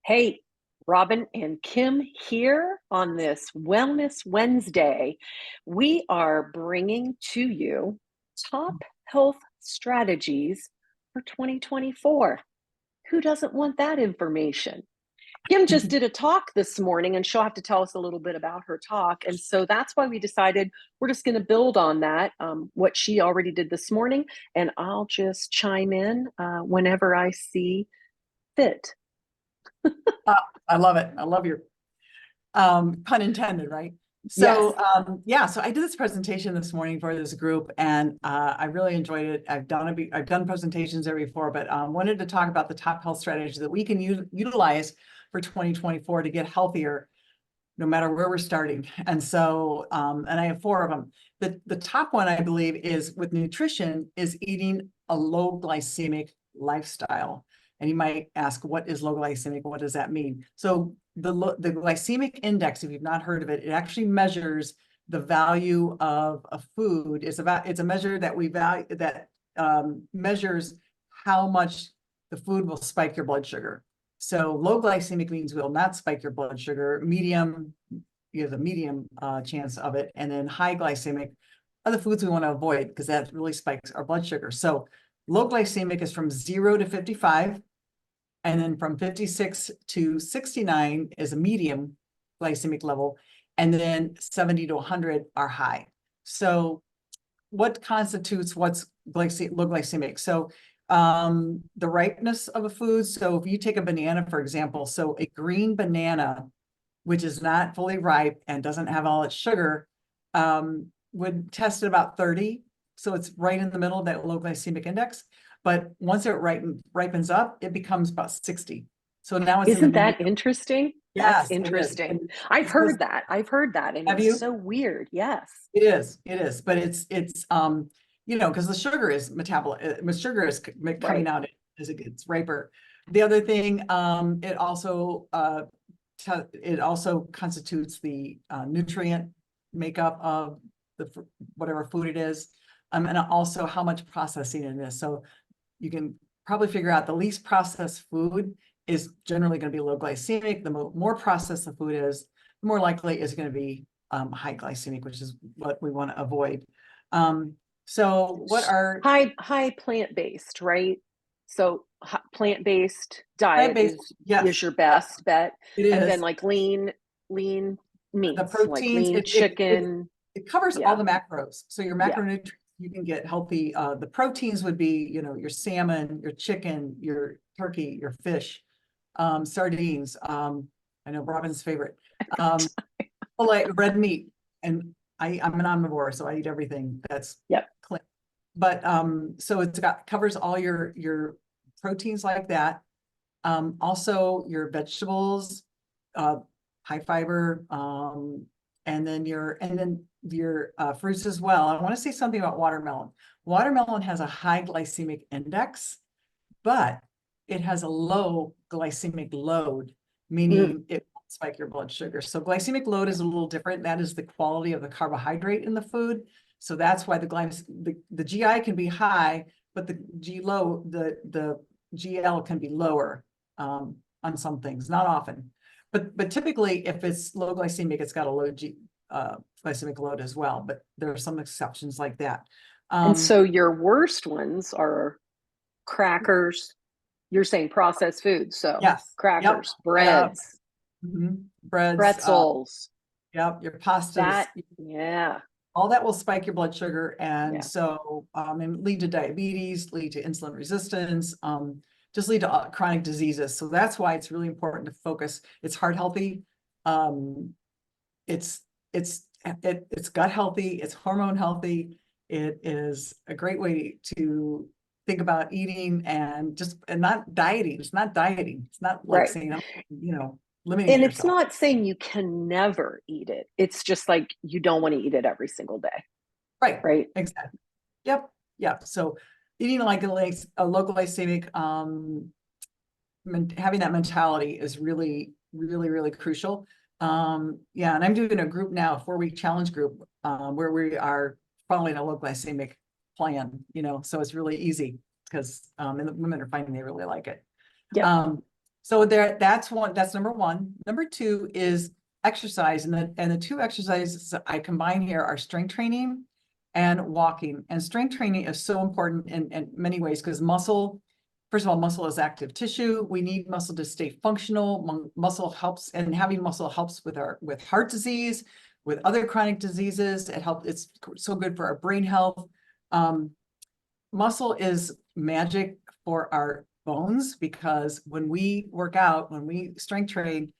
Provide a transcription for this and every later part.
Hey, Robin and Kim here on this Wellness Wednesday. We are bringing to you top health strategies for 2024. Who doesn't want that information? Kim just did a talk this morning, and she'll have to tell us a little bit about her talk. And so that's why we decided we're just going to build on that, what she already did this morning, and I'll just chime in whenever I see fit. I love it. I love your pun intended, right? Yes. Yeah, so I did this presentation this morning for this group, and I really enjoyed it. I've done presentations there before, but wanted to talk about the top health strategies that we can utilize for 2024 to get healthier, no matter where we're starting. And so, and I have four of them. The top one, I believe, is with nutrition, is eating a low glycemic lifestyle. And you might ask, what is low glycemic? What does that mean? So the glycemic index, if you've not heard of it, it actually measures the value of a food. It's a measure that we value that measures how much the food will spike your blood sugar. So low glycemic means will not spike your blood sugar. Medium, you have the medium chance of it. And then high glycemic are the foods we want to avoid because that really spikes our blood sugar. So low glycemic is from 0 to 55. And then from 56 to 69 is a medium glycemic level. And then 70 to 100 are high. So what constitutes what's low glycemic? So the ripeness of a food. So if you take a banana, for example, so a green banana, which is not fully ripe and doesn't have all its sugar, would test at about 30. So it's right in the middle of that low glycemic index. But once it ripens up, it becomes about 60. So now it's Isn't that interesting? That's Yes, it is. interesting. I've heard that. I've heard that, and Have it's you? so weird. Yes. It is, but it's because the sugar is sugar is coming Right. out as it gets riper. The other thing, it also constitutes the nutrient makeup of whatever food it is, and also how much processing it is. So you can probably figure out the least processed food is generally going to be low glycemic. The more processed the food is, the more likely it's going to be high glycemic, which is what we want to avoid. So what are High plant-based, right? So plant-based diet plant-based? is Yes, your yes, best bet, it and then is. like lean The meats, like proteins, lean chicken. it covers all Yeah, the macros. So your yeah. macronutrients, you can get healthy. The proteins would be, your salmon, your chicken, your turkey, your fish, sardines. I know Robin's favorite. Like red meat. And I'm an omnivore, so I eat everything that's Yep. clean. But so covers all your proteins like that. Also your vegetables, high fiber, and then your fruits as well. I want to say something about watermelon. Watermelon has a high glycemic index, but it has a low glycemic load, Mm, meaning it won't spike your blood sugar. So glycemic load is a little different. That is the quality of the carbohydrate in the food. So that's why the GI can be high, but the GL can be lower on some things, not often. But typically, if it's low glycemic, it's got a low glycemic load as well. But there are some exceptions like that. and Um, so your worst ones are crackers. You're saying processed foods, so yes, yep, crackers, yeah, breads, breads, pretzels. yep, your pastas, That, yeah, all that will spike your blood sugar, and yeah. so and lead to diabetes, lead to insulin resistance, just lead to chronic diseases. So that's why it's really important to focus. It's heart healthy, um, it's it's gut healthy, it's hormone healthy. It is a great way to think about eating and not dieting. It's not dieting. It's not like Right. saying, limiting And it's yourself. not saying you can never eat it. It's just like you don't want to eat it every single day, Right. right? Exactly. Yep. Yep. So eating like a local glycemic, having that mentality is really, really, really crucial. Yeah, and I'm doing a group now, a 4-week challenge group, where we are following a low glycemic plan, so it's really easy because and the women are finding they really like it. Yep. Um, So that's number one. Number two is exercise. And the two exercises I combine here are strength training and walking. And strength training is so important in many ways because first of all, muscle is active tissue. We need muscle to stay functional. Muscle helps, and having muscle helps with heart disease, with other chronic diseases. It's so good for our brain health. Muscle is magic for our bones because when we work out, when we strength train,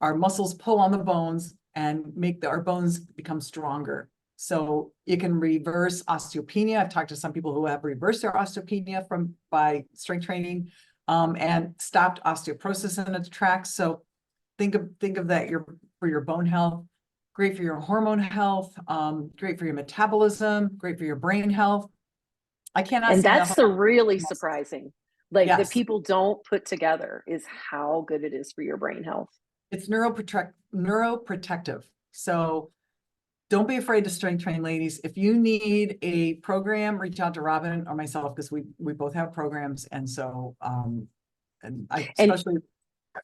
our muscles pull on the bones and make our bones become stronger. So it can reverse osteopenia. I've talked to some people who have reversed their osteopenia by strength training, and stopped osteoporosis in its tracks. So think of that for your bone health, great for your hormone health, great for your metabolism, great for your brain health. I cannot And say enough that's the about really muscle. surprising, like that Yes, people don't put together, is how good it is for your brain health. it's neuroprotective. So don't be afraid to strength train, ladies. If you need a program, reach out to Robin or myself because we both have programs. And so and I And especially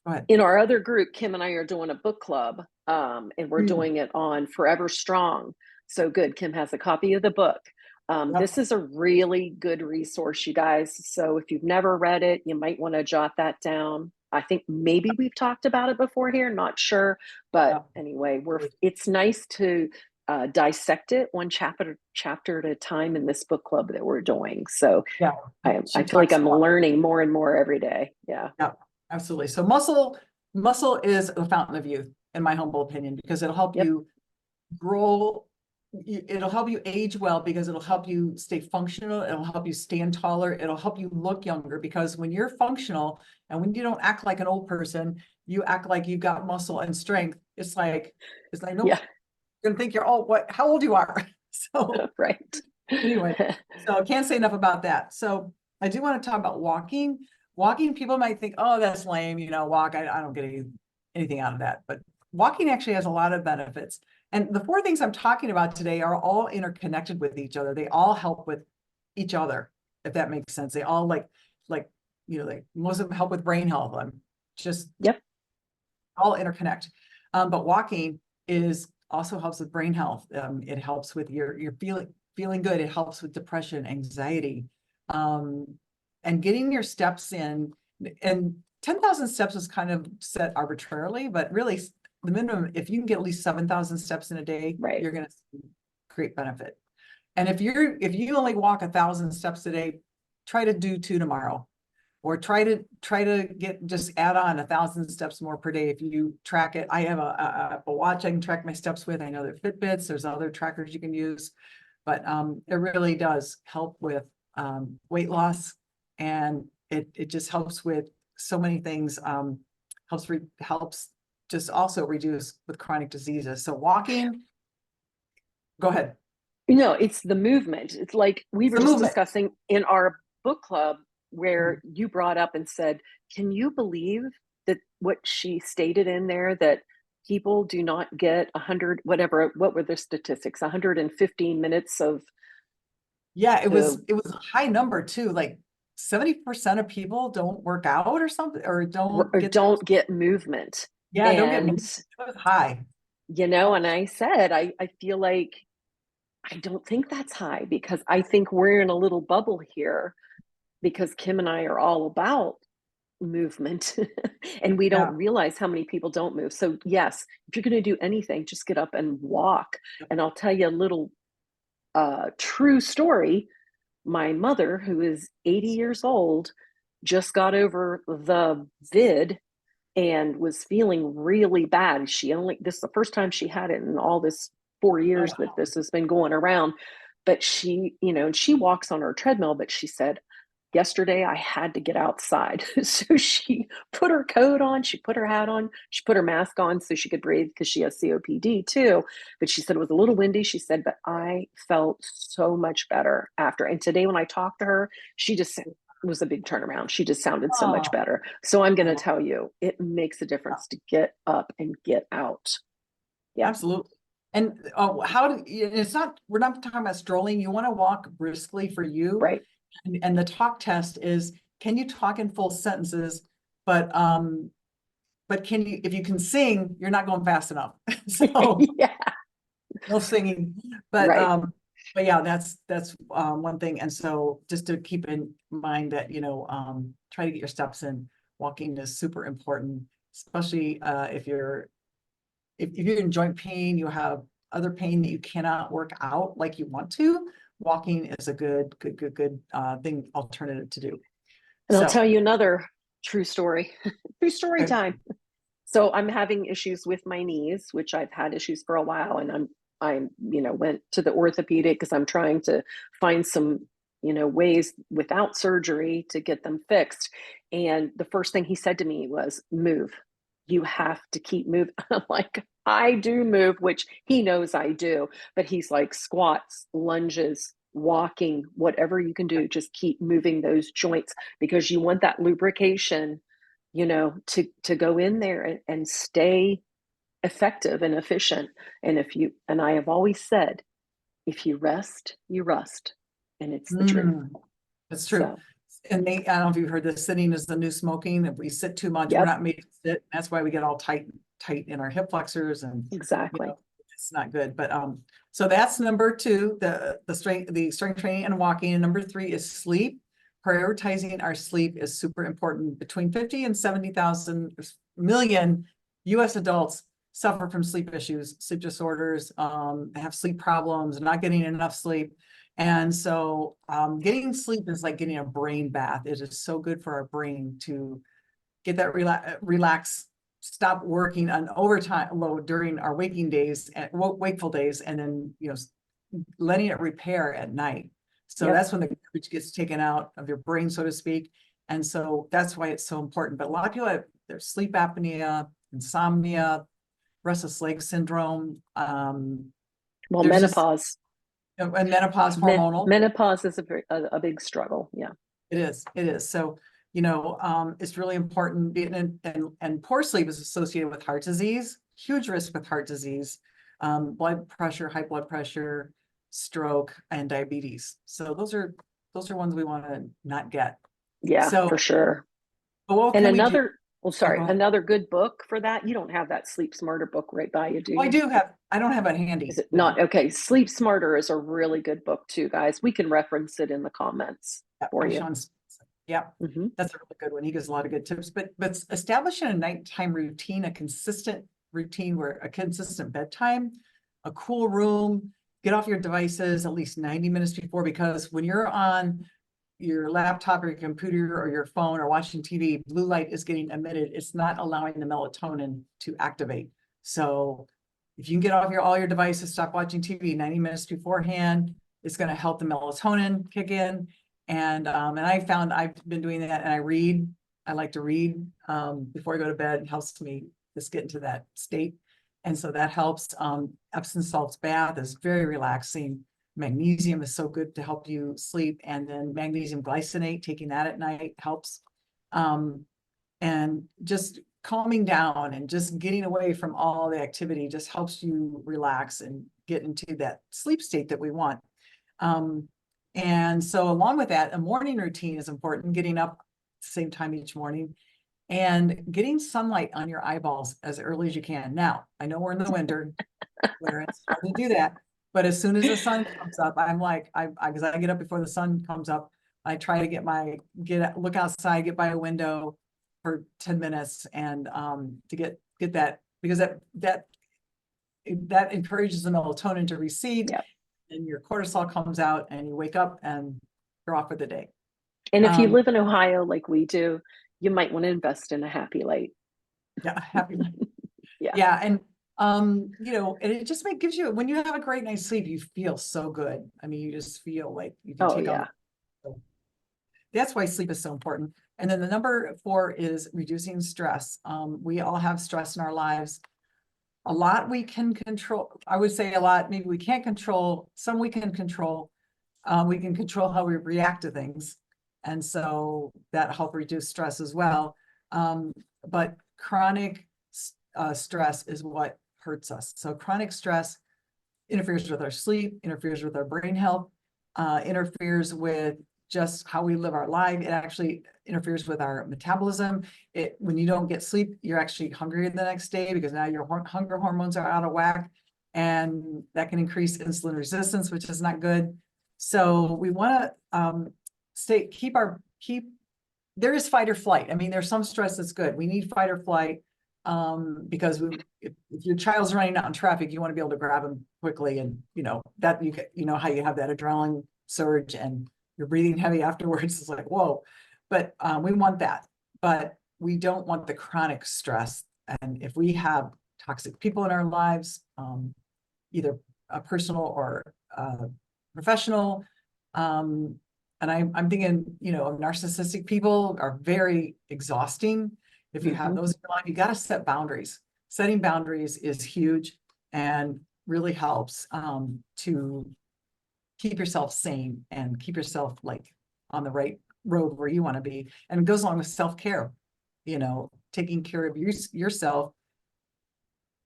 go ahead. in our other group, Kim and I are doing a book club, and we're Mm. doing it on Forever Strong. So good. Kim has a copy of the book. Yep. This is a really good resource, you guys. So if you've never read it, you might want to jot that down. I think maybe we've talked about it before here, not sure. But Yep. anyway, it's nice to dissect it one chapter at a time in this book club that we're doing. So Yeah. I She feel like talks a I'm lot. learning more and more every day. Yeah. Yeah, absolutely. So muscle is a fountain of youth, in my humble opinion, because it'll help Yep. you grow. It'll help you age well because it'll help you stay functional. It'll help you stand taller. It'll help you look younger because when you're functional and when you don't act like an old person, you act like you've got muscle and strength. It's like nope, Yeah. you're gonna think you're how old you are. So Right. anyway, so I can't say enough about that. So I do want to talk about walking. Walking, people might think, oh, that's lame, walk. I don't get anything out of that. But walking actually has a lot of benefits. And the four things I'm talking about today are all interconnected with each other. They all help with each other, if that makes sense. They all like most of them help with brain health. Just Yep. all interconnect. But walking also helps with brain health. It helps with your feeling good. It helps with depression, anxiety, and getting your steps in. And 10,000 steps is kind of set arbitrarily, but really the minimum, if you can get at least 7,000 steps in a day, Right. you're going to create benefit. And if you only walk 1,000 steps a day, try to do 2 tomorrow, or try to just add on 1,000 steps more per day. If you track it, I have a watch I can track my steps with. I know there are Fitbits, there's other trackers you can use, but it really does help with weight loss, and it just helps with so many things. Helps just also reduce with chronic diseases. So walking, go ahead. It's the movement. It's like we were just discussing in our book club where you brought up and said, can you believe that what she stated in there, that people do not get 100, whatever, what were the statistics? 115 minutes of. Yeah, it was a high number too. Like 70% of people don't work out or something, or don't get movement. Yeah, don't get movement. It was high. And I said, I feel like I don't think that's high, because I think we're in a little bubble here, because Kim and I are all about movement and we don't realize how many people don't move. So yes, if you're going to do anything, just get up and walk. And I'll tell you a little true story. My mother, who is 80 years old, just got over the vid and was feeling really bad. This is the first time she had it in all this 4 years that this has been going around. But she walks on her treadmill, but she said, yesterday I had to get outside. So she put her coat on, she put her hat on, she put her mask on so she could breathe, because she has COPD too. But she said it was a little windy. She said, but I felt so much better after. And today when I talked to her, she just said, it was a big turnaround. She just sounded so much better. So I'm going to tell you, it makes a difference to get up and get out. Yeah, absolutely. And we're not talking about strolling. You want to walk briskly for you. Right. And the talk test is, can you talk in full sentences but if you can sing, you're not going fast enough. So Yeah, no singing, right. but yeah, that's one thing. And so just to keep in mind that, try to get your steps in. Walking is super important, especially if you're in joint pain, you have other pain that you cannot work out like you want to. Walking is a good thing, alternative to do. And I'll So, tell you another true story. True story okay. time. So I'm having issues with my knees, which I've had issues for a while, and went to the orthopedic because I'm trying to find some, ways without surgery to get them fixed. And the first thing he said to me was, "Move. You have to keep moving." I'm like, I do move, which he knows I do, but he's like, squats, lunges, walking, whatever you can do, just keep moving those joints because you want that lubrication, to go in there and stay effective and efficient. And I have always said, if you rest, you rust. And it's the truth. That's true. So, And I don't know if you've heard this, sitting is the new smoking. If we sit too much, we're yep, not made to sit. That's why we get all tight in our hip flexors, and exactly. it's not good. But so that's number two, the strength training and walking. And number three is sleep. Prioritizing our sleep is super important. Between 50 and 70,000 million US adults suffer from sleep issues, sleep disorders, have sleep problems, not getting enough sleep. And so getting sleep is like getting a brain bath. It is so good for our brain to get that relax, stop working on overtime load during our waking days and wakeful days, and then, letting it repair at night. So Yep. that's when the garbage gets taken out of your brain, so to speak. And so that's why it's so important. But a lot of people have their sleep apnea, insomnia, restless leg syndrome. Well, There's just menopause. and menopause hormonal. Menopause is a big struggle. Yeah. It is. So, it's really important. And poor sleep is associated with heart disease, huge risk with heart disease, blood pressure, high blood pressure, stroke, and diabetes. So those are ones we want to not get. Yeah, So, for sure. but what And can we do? sorry, Go ahead. another good book for that. You don't have that Sleep Smarter book right by you, do Oh, you? I don't have it Is handy. it No. not? Okay. Sleep Smarter is a really good book too, guys. We can reference it in the comments Yeah, for by you. Sean Spicer. Yeah, Hmm. that's a really good one. He gives a lot of good tips. But establishing a nighttime routine, a consistent routine where a consistent bedtime, a cool room, get off your devices at least 90 minutes before, because when you're on your laptop or your computer or your phone or watching TV, blue light is getting emitted. It's not allowing the melatonin to activate. So if you can get off all your devices, stop watching TV 90 minutes beforehand, it's going to help the melatonin kick in. And I found I've been doing that, and I read. I like to read before I go to bed. It helps me just get into that state. And so that helps. Epsom salts bath is very relaxing. Magnesium is so good to help you sleep. And then magnesium glycinate, taking that at night helps. And just calming down and just getting away from all the activity just helps you relax and get into that sleep state that we want. And so along with that, a morning routine is important, getting up at the same time each morning and getting sunlight on your eyeballs as early as you can. Now, I know we're in the winter where it's hard to do that, but as soon as the sun comes up, I'm like, because I get up before the sun comes up, I try to look outside, get by a window for 10 minutes and to get that, because that encourages the melatonin to recede. Yep. And your cortisol comes out and you wake up and you're off for the day. And if you live in Ohio like we do, you might want to invest in a happy light. Yeah, happy. Yeah. Yeah. And, and it just gives you, when you have a great night's sleep, you feel so good. I mean, you just feel like you can Oh, take yeah. on. That's why sleep is so important. And then the number 4 is reducing stress. We all have stress in our lives. A lot we can control. I would say a lot, maybe we can't control. Some we can control. We can control how we react to things. And so that help reduce stress as well. But chronic stress is what hurts us. So chronic stress interferes with our sleep, interferes with our brain health, interferes with just how we live our life. It actually interferes with our metabolism. When you don't get sleep, you're actually hungry the next day because now your hunger hormones are out of whack, and that can increase insulin resistance, which is not good. So we want to keep. There is fight or flight. I mean, there's some stress that's good. We need fight or flight because if your child's running out in traffic, you want to be able to grab them quickly, and that how you have that adrenaline surge and you're breathing heavy afterwards. It's like, whoa. But we want that, but we don't want the chronic stress. And if we have toxic people in our lives, either a personal or professional, and I'm thinking, narcissistic people are very exhausting. If you have those in your life, you got to set boundaries. Setting boundaries is huge and really helps to keep yourself sane and keep yourself on the right road where you want to be. And it goes along with self-care, taking care of yourself,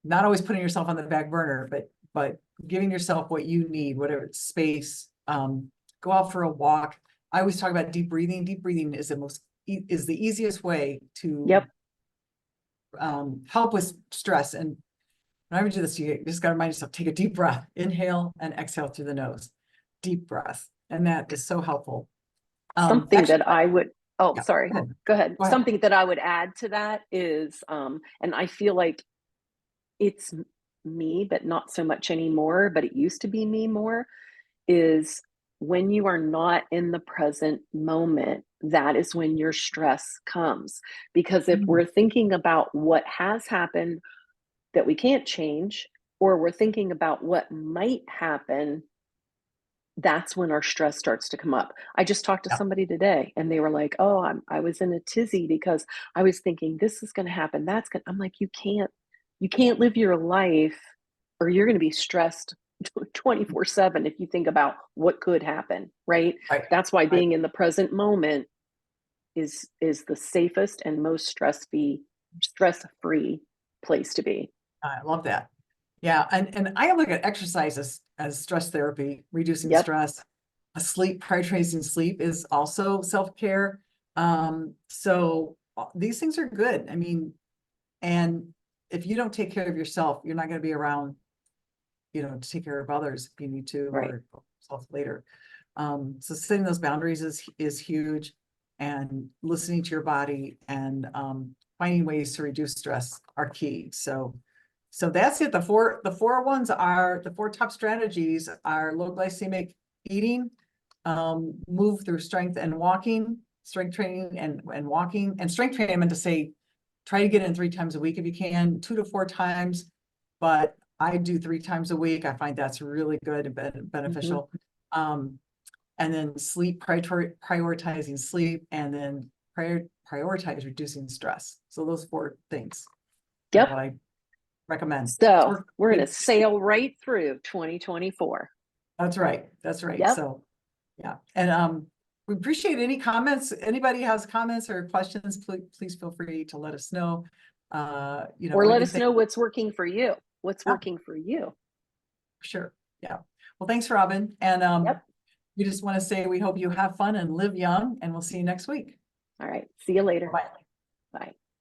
not always putting yourself on the back burner, but giving yourself what you need, whatever it's space, go out for a walk. I always talk about deep breathing. Deep breathing is the easiest way to help with stress. And whenever you do this, you just got to remind yourself, take a deep breath, inhale and exhale through the nose, deep breath. And that is so helpful. Something that I would, Yeah, sorry, go ahead. go ahead. Go ahead. Something that I would add to that is, and I feel like it's me, but not so much anymore, but it used to be me more, is when you are not in the present moment, that is when your stress comes. Because if we're thinking about what has happened that we can't change, or we're thinking about what might happen, that's when our stress starts to come up. I just talked to Yeah. somebody today and they were like, oh, I was in a tizzy because I was thinking this is going to happen. I'm like, you can't live your life, or you're going to be stressed 24/7 if you think about what could happen, right? Right. That's why Right. being in the present moment is the safest and most stress-free place to be. I love that. Yeah. And I look at exercise as stress therapy, reducing Yep. stress. Prioritizing sleep is also self-care. So these things are good. I mean, and if you don't take care of yourself, you're not going to be around, to take care of others if you need to, Right. or yourself later. So setting those boundaries is huge, and listening to your body and finding ways to reduce stress are key. So that's it. The four top strategies are low glycemic eating, move through strength and walking, strength training and walking. And strength training, I meant to say, try to get in 3 times a week if you can, 2 to 4 times, but I do 3 times a week. I find that's really good and beneficial. And then sleep, prioritizing sleep, and then prioritize reducing stress. So those 4 things are Yep. what I recommend. So we're going to sail right through 2024. That's right. That's right. Yep. So yeah. And we appreciate any comments. Anybody has comments or questions, please feel free to let us know. Or let us know what's working for you. What's working for you. Sure. Yeah. Well, thanks, Robin. And we just want to say we hope you have fun and live young, and we'll see you next week. All right. See you later. Bye. Bye.